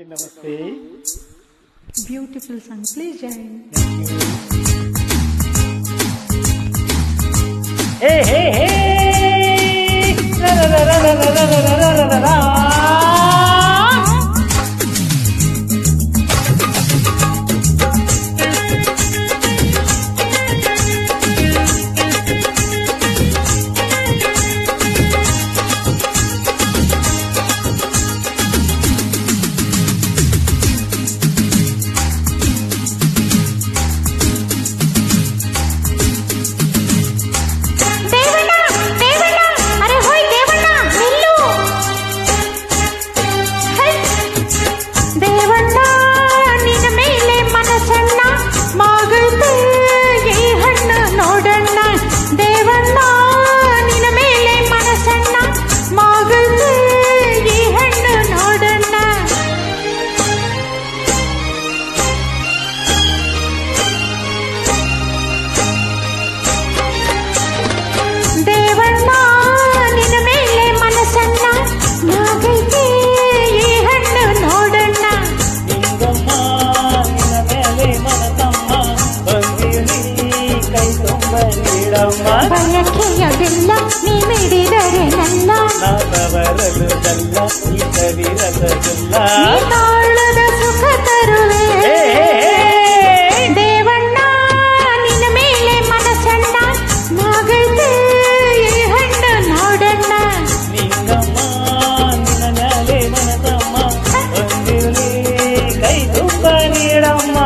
ನಮಸ್ತೆ. Beautiful song. Please join. Hey, hey, hey! La la la la la la la la la la la. ಬಯಕೆಯದೆಲ್ಲ ನೀ ಮಿಡಿದರೆ ನನ್ನ ನಾವರಲುದಲ್ಲ ಈ ಕವಿರಸದಲ್ಲ ತಾಳದ ಸುಖ ತರುವೆ ದೇವಣ್ಣ ನಿನ್ನ ಮೇಲೆ ಮನಸ್ಸಣ್ಣ ನಾಗೈತೆ ಈ ಹಣ್ಣು ನೋಡಣ್ಣ ನಿಂಗಮ್ಮ ನಿನ್ನ ಮೇಲೆ ಮನಸಮ್ಮ ಬಂದಿರಲಿ ಕೈ ತುಂಬ ನೀಡಮ್ಮ.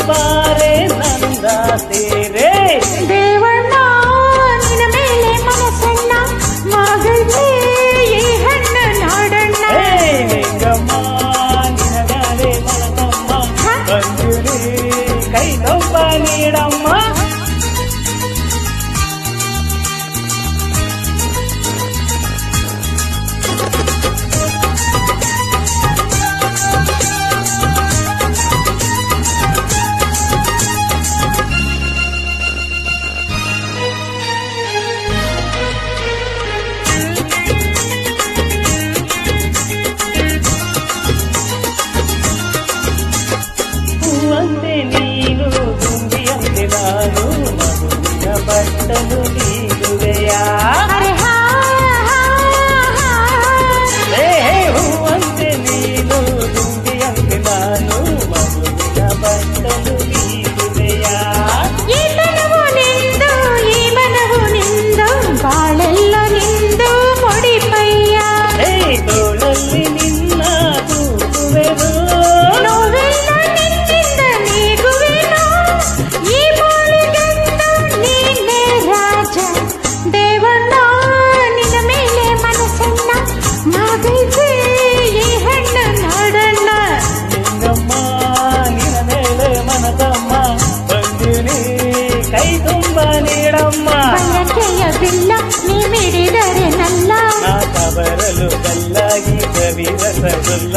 ಬಾರೆ ನಂದ ಸೇರೆ ದೇವಣ್ಣ ನಿನ್ನ ಮೇಲೆ ಮನಸ್ಸಣ್ಣ ಮಗಳೇ ಈ ಹಣ್ಣು ನೋಡಣ್ಣ ನಿಂಗಮ್ಮ ನಿನ್ನ ಮೇಲೆ ಮನಸಮ್ಮ ಬಂದಿರಿ ಕೈ ತುಂಬ ನೀಡಮ್ಮ. ಹೂವಂತೆ ನೀನು ತುಂಬಿಯಂತೆ ನಾನು ಮಗುವಿನ ಬಟ್ಟಲು ನೀಡುವೆಯಾ ಹೂವಂತೆ ನೀನು ತುಂಬಿಯಂತೆ ನಾನು ಮಗುವಿನ ಬಟ್ಟಲು ನೀಡುವೆಯಾ ಈ ಮನವು ನಿಂದು ಈ ಮನವು ನಿಂದು ಬಾಳೆಲ್ಲ ನಿಂದು ಮುಡಿಪಯ್ಯ ತೋಳಲ್ಲಿ ನಿನ್ನ ತೂಗುವೆನು ನೋವೆಲ್ಲ ನಿನ್ನಿಂದ ನೀಗುವೆನು ಈ ಬಾಳಿಗೆಂದು ನೀನೇ ರಾಜ ದೇವಣ್ಣ ನಿನ್ನ ಮೇಲೆ ಮನಸ್ಸಣ್ಣ ನಾಗೈತೆ ಈ ಹಣ್ಣು ನೋಡಣ್ಣ ನಿಂಗಮ್ಮ ನಿನ್ನ ಮೇಲೆ ಮನಸಮ್ಮ ಬಂದಿನಿ ಕೈ ತುಂಬ ನೀಡಮ್ಮ. ಬಯಕೆಯದಿಲ್ಲ ನೀ ಮಿಡಿದರೆ ನಲ್ಲ ನಾಕ ಬರಲು ಕಲ್ಲಾಗಿ ಕವಿರಸಗುಲ್ಲ